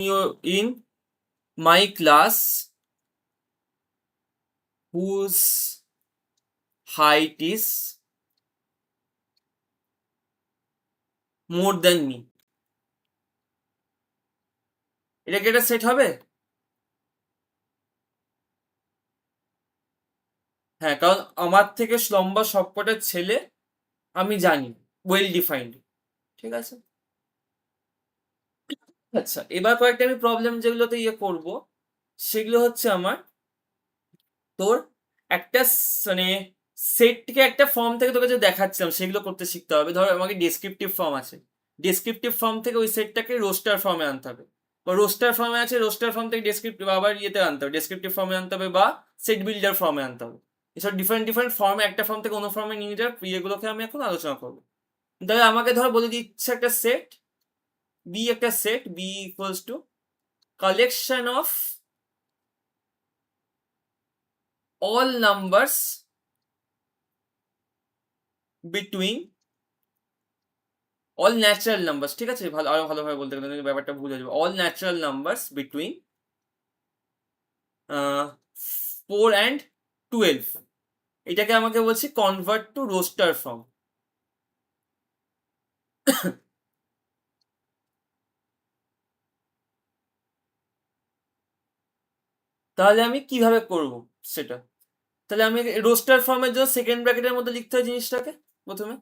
in my class whose height is more than me. এটা কি একটা সেট হবে? হ্যাঁ, কারণ আমার থেকে লম্বা সবকটা ছেলে আমি জানি, ওয়েল ডিফাইন্ড। ঠিক আছে, আচ্ছা এবার কয়েকটা আমি প্রবলেম যেগুলোতে করব সেগুলো হচ্ছে আমার তোর একটা মানে সেটকে একটা ফর্ম থেকে তোকে যে দেখাচ্ছিলাম সেগুলো করতে শিখতে হবে। ধর আমাকে ডেসক্রিপটিভ ফর্ম আছে, ডেসক্রিপটিভ ফর্ম থেকে ওই সেটটাকে রোস্টার ফর্মে আনতে হবে, বা রোস্টার ফর্মে আছে রোস্টার ফর্ম থেকে ডেসক্রিপটিভ আবার ইয়েতে আনতে হবে, ডেসক্রিপটিভ ফর্মে আনতে হবে বা সেট বিল্ডার ফর্মে আনতে হবে। এসব ডিফারেন্ট ডিফারেন্ট ফর্মে একটা ফর্ম থেকে অন্য ফর্মে নিয়ে যাওয়ার ইয়েগুলোকে আমি এখন আলোচনা করবো। তাহলে আমাকে ধর বলে দিচ্ছে একটা সেট বি, একটা set B equals to collection of all numbers between all natural numbers. ঠিক আছে, ভালো আরো ভালোভাবে বলতে গেলে ব্যাপারটা ভুল হয়ে যাবে। All natural numbers between 4 and 12, এটাকে আমাকে বলছি কনভার্ট টু রোস্টার ফর্ম। তাহলে আমি কিভাবে করব সেটা? তাহলে আমি রোস্টার ফর্মের জন্য সেকেন্ড ব্র্যাকেটের মধ্যে লিখতে হয় জিনিসটাকে প্রথমে।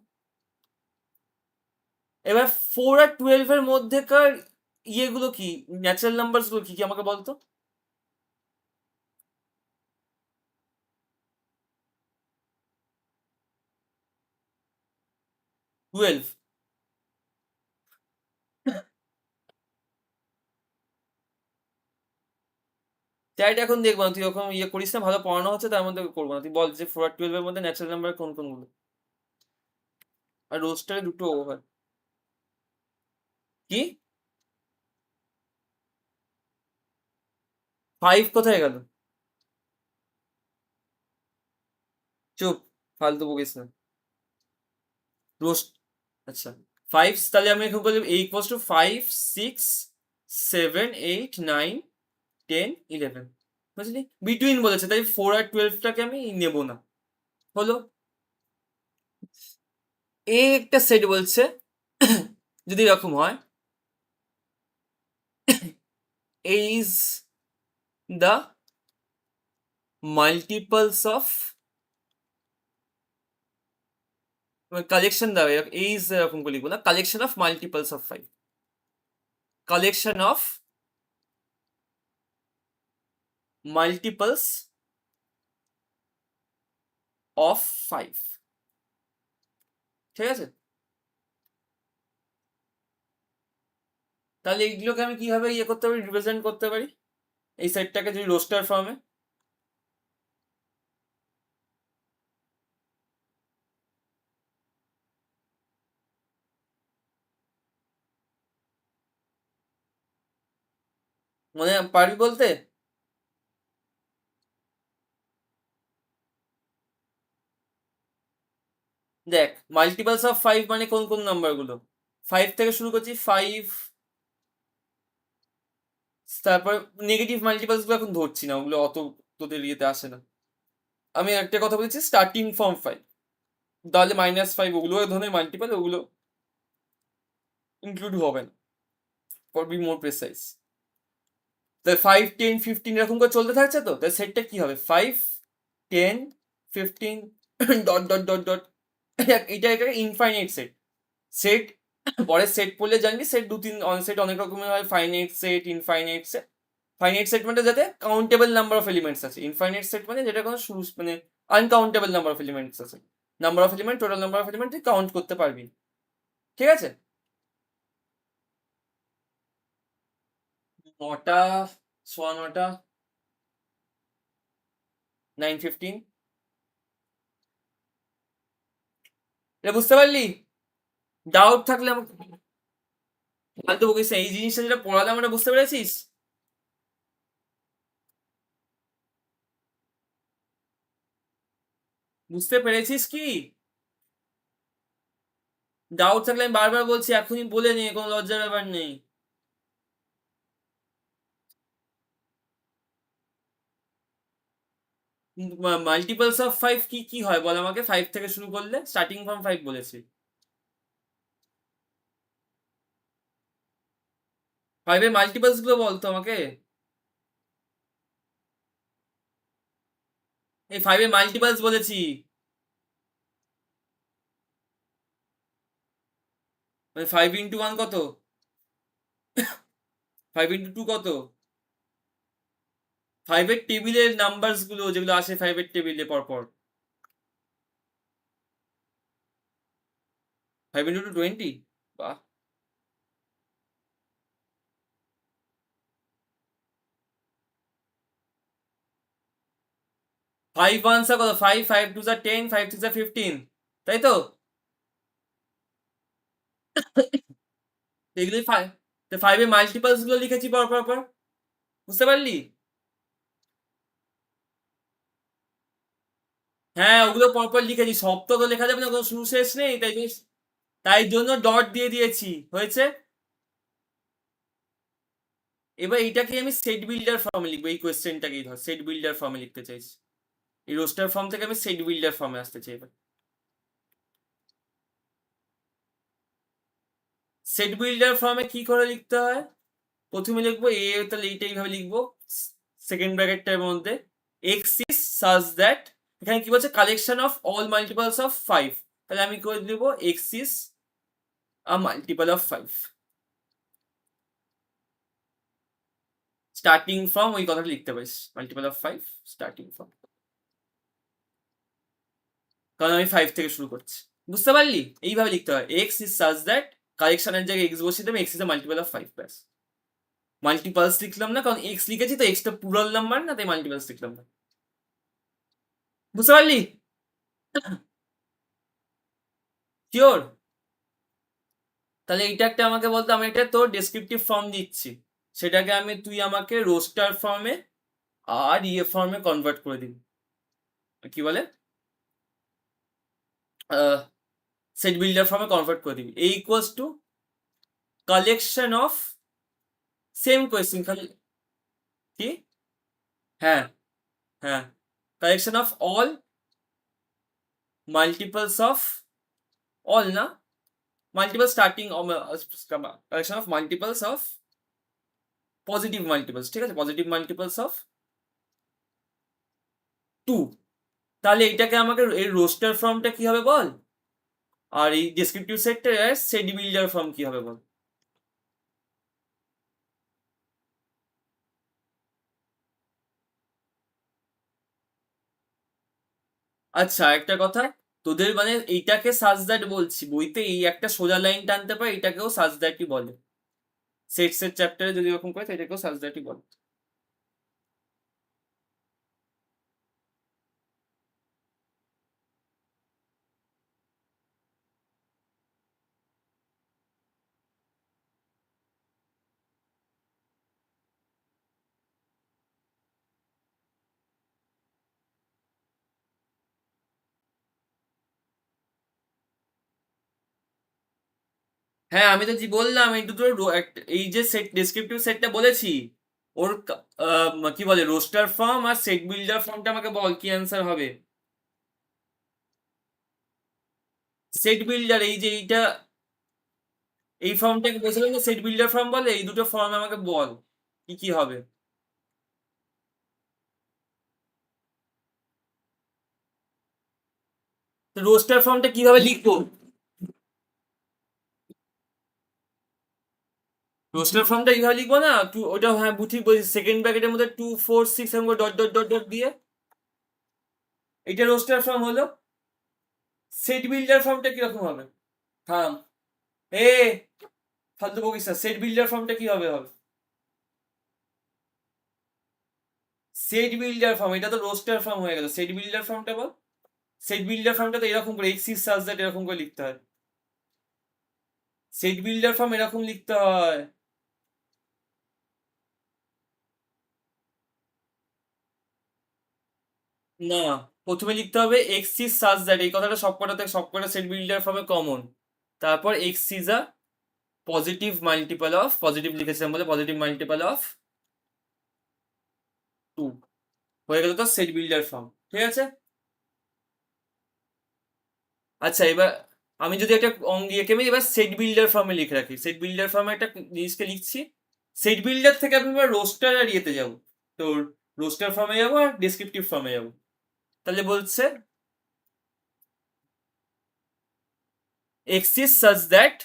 এবার 4 আর 12 এর মধ্যেকার ইয়েগুলো কি, ন্যাচারাল নাম্বারস গুলো কি কি আমাকে বলতো। 12, চাইটা এখন দেখবো না, তুই ওরকম করিস না, ভালো পড়ানো হচ্ছে তার মধ্যে করবো না। তুই বল যে 4 আর 12 এর মধ্যে ন্যাচারাল নাম্বার কোন কোনগুলো, আর রোস্টারে দুটো হয়। কি 5 কোথায় গেল? চুপ, ফালতু বকিস না। রোস্ট, আচ্ছা 5, তাহলে আমি এখন বলি এই ইকুয়ালস টু 5, 6, 7, 8, 9, 10, 11, বুঝলি? বিটুইন বলেছে, তাই 4 আর 12টাকে আমি নেব না। হলো, এ একটা সেট বলছে যদি এরকম হয় is the multiples of collection, দেওয়া ইজ এরকম করে লিখবো না, collection of multiples of 5, collection of multiples of 5। ঠিক আছে, তাহলে এইগুলোকে আমি কিভাবে করতে পারি, রিপ্রেজেন্ট করতে পারি এই সেটটাকে যদি রোস্টার ফর্মে? মনে পারবি বলতে? দেখ, মাল্টিপলস অফ 5 মানে কোন কোন নাম্বার গুলো? 5 থেকে শুরু করছি, 5, তারপর নেগেটিভ মাল্টিপলস গুলো এখন ধরছি না, ওগুলো অত তোদের ইয়েতে আসে না। আমি একটা কথা বলছি, স্টার্টিং ফ্রম 5, তাহলে -5 ওগুলো এক ধরনের মাল্টিপল, ওগুলো ইনক্লুড হবে না, ফর বি মোর প্রেসাইজ। তাহলে 5, 10, 15 এরকম করে চলতে থাকছে, তো তাহলে সেটটা কি হবে? 5, 10, 15 ডট ডট ডট ডট, এটা একটা ইনফাইনাইট সেট। সেট পরে সেট পড়লে জানবি সেট দু তিন সেট অনেক রকমের হয়, finite set, infinite set. Finite set মানে যাতে কাউন্টেবল নাম্বার অফ এলিমেন্টস আছে, ইনফাইনাইট সেট মানে যেটা কোনো শুরু মানে আনকাউন্টেবল নাম্বার অফ এলিমেন্টস আছে, number of element, total number of element তুই কাউন্ট করতে পারবি। ঠিক আছে, 9টা, 9:15, 9:15, এটা বুঝতে পারলি? ডাউট থাকলে আমাকে ফালতু বকিস না। এই জিনিসটা যেটা পড়ালাম ওটা বুঝতে পেরেছিস? বুঝতে পেরেছিস কি? ডাউট থাকলে আমি বারবার বলছি, এখনই বলে নে, কোনো লজ্জার ব্যাপার নেই। মাল্টিপলস অফ 5 কি কি হয় বল আমাকে, 5 থেকে শুরু করলে, স্টার্টিং ফ্রম 5 বলেছি। 5 এর মাল্টিপলস গুলো বলতো আমাকে। এই 5 এর মাল্টিপলস বলেছি। মানে 5 ইন্টু 1 কত? 5 ইন্টু 2 কত? 5 এর টেবিলের নাম্বারস গুলো যেগুলো আসে 5 এর টেবিলে পরপর। 5 ইন্টু 2 20। বাহ। 5 ওয়ান্স কত? 5, 5 টু যা 10, 5 টু যা 15, তাই তো? এগুলোই 5। তো 5 এর মাল্টিপলস গুলো লিখেছি পর পর পর, বুঝতে পারলি? হ্যাঁ, ওগুলো পরপর লিখেছি, সব তো লেখা যাবে না, কোনো শুরু শেষ নেই, তাই জন্য ডট দিয়ে দিয়েছি, হয়েছে। এবার এইটাকে আমি সেট বিল্ডার ফর্মে লিখবো, এই কোয়েশ্চেনটাকেই ধর সেট বিল্ডার ফর্মে লিখতে চাইছি। এই রোস্টার ফর্ম থেকে আমি সেট বিল্ডার ফর্মে আসতে চাই এবার। সেট বিল্ডার ফর্মে কি করে লিখতে হয়? প্রথমে লিখবো এ, তাহলে এইটা এইভাবে লিখবো, সেকেন্ড ব্র্যাকেটটার মধ্যে এক্স ইজ সাচ দ্যাট, এখানে কি বলছে, collection of all multiples of 5, তাহলে আমি করে দেবো x is a multiple of 5, starting from, ওই কথাটা লিখতে পারিস, মাল্টিপল অফ 5 স্টার্টিং ফ্রম, কারণ আমি 5 থেকে শুরু করছি, বুঝতে পারলি? এইভাবে লিখতে হয়, এক্স ইজ সাচ দ্যাট, কালেকশনের জায়গায় এক্স বসিয়ে দেবে, x is a multiple of 5 ব্যাস। মাল্টিপলস লিখলাম না, কারণ এক্স লিখেছি তো, এক্সটা প্লুরাল নাম্বার না, তাই মাল্টিপলস লিখলাম না, বুঝতে পারলি? শিওর? তাহলে এইটা একটা আমাকে বলতো, আমি একটা তোর ডেসক্রিপটিভ ফর্ম দিচ্ছি, সেটাকে তুই আমাকে রোস্টার ফর্মে আর ইয়ে ফর্মে কনভার্ট করে দিবি, কি বলে, সেট বিল্ডার ফর্মে কনভার্ট করে দিবি, এই equals to collection of, same question খালি, কি? হ্যাঁ, হ্যাঁ, collection of all multiples of, all না, multiple starting, collection of multiples of positive multiples, ঠিক আছে, পজিটিভ মাল্টিপলস অফ 2। তাহলে এইটাকে আমাকে, এই রোস্টার ফর্মটা কি হবে বল, আর এই ডেসক্রিপটিভ সেটটা সেট বিল্ডার ফর্ম কি হবে বল। আচ্ছা, একটা কথা, তোদের মানে এইটাকে সাজ দ্যাট বলছি, বইতে এই একটা সোজা লাইন টানতে পারে, এটাকেও সাজ দ্যাটই বলে, সেট চ্যাপ্টারে যদি এরকম করে, তো এটাকেও সাজ দ্যাটই বলে। হ্যাঁ, আমি তো বললাম এই দুটো এই যে সেট ডেসক্রিপটিভ সেটটা বলেছি, ওর কি বলে, রোস্টার ফর্ম আর সেট বিল্ডার ফর্মটা আমাকে বল কি অ্যান্সার হবে। সেট বিল্ডার, এই যে এইটা, এই ফর্মটাকে বলছিলাম না সেট বিল্ডার ফর্ম বলে, এই দুটো ফর্ম আমাকে বল কি কি হবে। রোস্টার ফর্মটা কিভাবে লিখবো? রোস্টার ফর্মটা এইভাবে লিখবো না, ওটা হ্যাঁ ঠিক বলছি, সেকেন্ড ব্র্যাকেটের মধ্যে 2 4 6 এরকম ডট ডট ডট ডট দিয়ে, এটা রোস্টার ফর্ম হলো। সেট বিল্ডার ফর্মটা কিরকম হবে? থাম, এ ফালতু বকিস না, সেট বিল্ডার ফর্মটা কি হবে? সেট বিল্ডার ফর্ম, এটা তো রোস্টার ফর্ম হয়ে গেল, সেট বিল্ডার ফর্মটা বল। সেট বিল্ডার ফর্মটা তো এরকম করে, এক্স ইজ সাচ দ্যাট, এরকম করে লিখতে হয়। সেট বিল্ডার ফর্ম এরকম লিখতে হয়। না, প্রথমে লিখতে হবে এক্স ইজ সাচ দ্যাট, এই কথাটা সবকটা সেট বিল্ডার ফর্মে কমন, তারপর x is a positive multiple of, positive লিখেছিলাম বলে পজিটিভ মাল্টিপল অফ 2, হয়ে গেল তো সেট বিল্ডার ফর্ম। ঠিক আছে? আচ্ছা, এবার আমি যদি একটা ইয়েকে আমি এবার সেট বিল্ডার ফর্মে লিখে রাখি, সেট বিল্ডার ফর্মে একটা জিনিসকে লিখছি, সেট বিল্ডার থেকে আমি এবার রোস্টার আর ইয়েতে যাবো, তোর রোস্টার ফর্মে যাবো আর ডেসক্রিপটিভ ফর্মে যাবো। তাহলে বলছে exists such that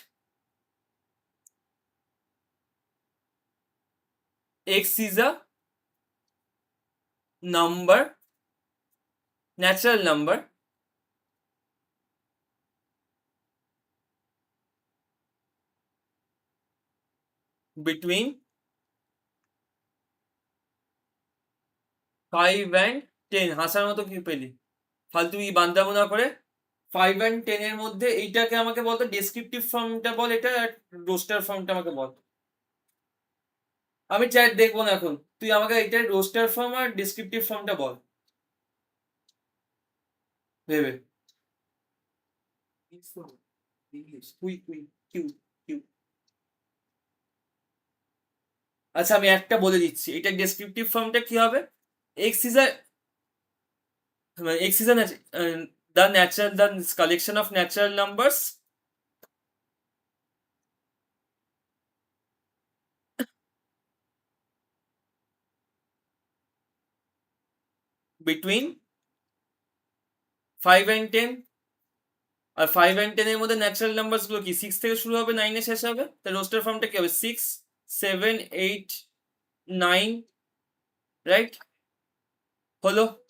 x is a number, natural number between 5 and 10। হাসার মতো কি পেলি? ফালতু বান্দাবো না করে 5 and 10 এর মধ্যে এইটাকে আমাকে বলতো ডেসক্রিপটিভ ফর্মটা বল, এটা আর রোস্টার ফর্মটা আমাকে বল। আমি চ্যাট দেখবো না এখন, তুই আমাকে এটা রোস্টার ফর্ম আর ডেসক্রিপটিভ ফর্মটা বল ভেবে। ইংলিশ তুই তুই কিউ কিউ। আচ্ছা আমি একটা বলে দিচ্ছি, এটা ডেসক্রিপটিভ ফর্মটা কি হবে? X is a x is a the natural the collection of natural numbers between 5 and 10। আর 5 and 10 এর মধ্যে ন্যাচারাল নাম্বারস গুলো কি 6 থেকে শুরু হবে 9 এ শেষ হবে, তাহলে রোস্টার ফর্মটা কি হবে 6 7 8 9, রাইট? হলো।